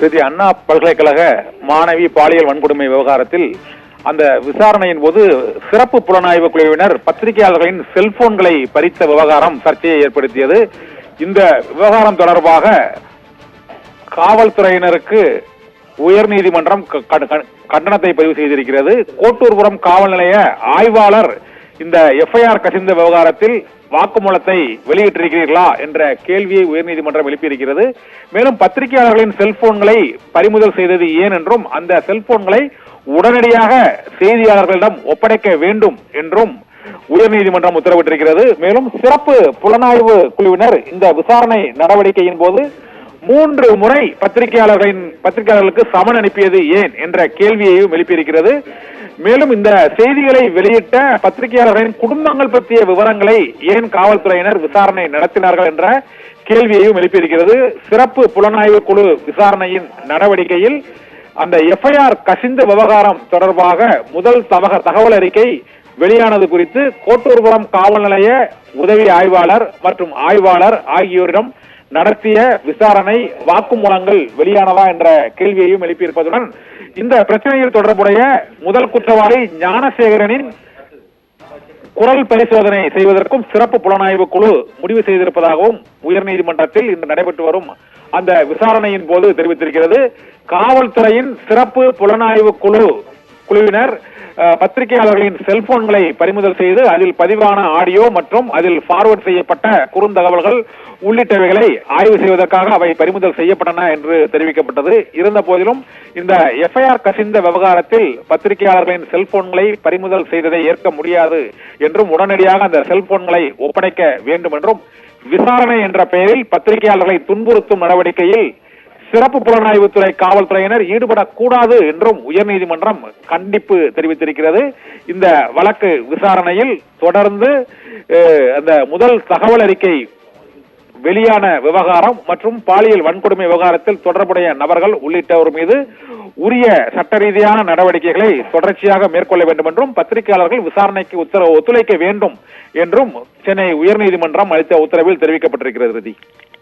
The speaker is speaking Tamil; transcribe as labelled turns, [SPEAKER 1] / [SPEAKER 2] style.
[SPEAKER 1] திருச்சி அண்ணா பல்கலைக்கழக மாணவி பாலியல் வன்கொடுமை விவகாரத்தில் அந்த விசாரணையின் போது சிறப்பு புலனாய்வு குழுவினர் பத்திரிகையாளர்களின் செல்போன்களை பறித்த விவகாரம் சர்ச்சையை ஏற்படுத்தியது. இந்த விவகாரம் தொடர்பாக காவல்துறையினருக்கு உயர்நீதிமன்றம் கண்டனத்தை பதிவு செய்திருக்கிறது. கோட்டூர்புரம் காவல் நிலைய ஆய்வாளர் இந்த எஃப்ஐஆர் கசிந்த விவகாரத்தில் வாக்குமூலத்தை வெளியிட்டிருக்கிறீர்களா என்ற கேள்வியை உயர்நீதிமன்றம் எழுப்பியிருக்கிறது. மேலும் பத்திரிகையாளர்களின் செல்போன்களை பறிமுதல் செய்தது ஏன் என்றும் அந்த செல்போன்களை உடனடியாக செய்தியாளர்களிடம் ஒப்படைக்க வேண்டும் என்றும் உயர்நீதிமன்றம் உத்தரவிட்டிருக்கிறது. மேலும் சிறப்பு புலனாய்வு குழுவினர் இந்த விசாரணை நடவடிக்கையின் போது 3 முறை பத்திரிகையாளர்களுக்கு சமன் அனுப்பியது ஏன் என்ற கேள்வியையும் எழுப்பியிருக்கிறது. மேலும் இந்த செய்திகளை வெளியிட்ட பத்திரிகையாளர்களின் குடும்பங்கள் பற்றிய விவரங்களை ஏன் காவல்துறையினர் விசாரணை நடத்தினார்கள் என்ற கேள்வியையும் எழுப்பியிருக்கிறது. சிறப்பு புலனாய்வு குழு விசாரணையின் நடவடிக்கையில் அந்த எஃப்ஐஆர் கசிந்த விவகாரம் தொடர்பாக முதல் தகவல் அறிக்கை வெளியானது குறித்து கோட்டூர்புரம் காவல் நிலைய உதவி ஆய்வாளர் மற்றும் ஆய்வாளர் ஆகியோரிடம் நடத்திய விசாரணை வாக்குமூலங்கள் வெளியானதா என்ற கேள்வியையும் எழுப்பியிருப்பதுடன் இந்த பிரச்சனையில் தொடர்புடைய முதல் குற்றவாளி ஞானசேகரனின் குரல் பரிசோதனை செய்வதற்கும் சிறப்பு புலனாய்வு குழு முடிவு செய்திருப்பதாகவும் உயர்நீதிமன்றத்தில் இன்று நடைபெற்று வரும் அந்த விசாரணையின் போது தெரிவித்திருக்கிறது. காவல்துறையின் சிறப்பு புலனாய்வு குழுவினர் பத்திரிகையாளர்களின் செல்போன்களை பறிமுதல் செய்து அதில் பதிவான ஆடியோ மற்றும் அதில் ஃபார்வர்ட் செய்யப்பட்ட குறுந்தகவல்கள் உள்ளிட்டவைகளை ஆய்வு செய்வதற்காக அவை பறிமுதல் செய்யப்பட்டன என்று தெரிவிக்கப்பட்டது. இருந்த போதிலும் இந்த எஃப்ஐஆர் கசிந்த விவகாரத்தில் பத்திரிகையாளர்களின் செல்போன்களை பறிமுதல் செய்ததை ஏற்க முடியாது என்றும் உடனடியாக அந்த செல்போன்களை ஒப்படைக்க வேண்டும் என்றும் விசாரணை என்ற பெயரில் பத்திரிகையாளர்களை துன்புறுத்தும் நடவடிக்கையில் சிறப்பு புலனாய்வுத்துறை காவல்துறையினர் ஈடுபடக்கூடாது என்றும் உயர்நீதிமன்றம் கண்டிப்பு தெரிவித்திருக்கிறது. இந்த வழக்கு விசாரணையில் தொடர்ந்து அந்த முதல் தகவல் அறிக்கை வெளியான விவகாரம் மற்றும் பாலியல் வன்கொடுமை விவகாரத்தில் தொடர்புடைய நபர்கள் உள்ளிட்டோர் மீது உரிய சட்ட ரீதியான நடவடிக்கைகளை தொடர்ச்சியாக மேற்கொள்ள வேண்டும் என்றும் பத்திரிகையாளர்கள் விசாரணைக்கு ஒத்துழைக்க வேண்டும் என்றும் சென்னை உயர்நீதிமன்றம் அளித்த உத்தரவில் தெரிவிக்கப்பட்டிருக்கிறது.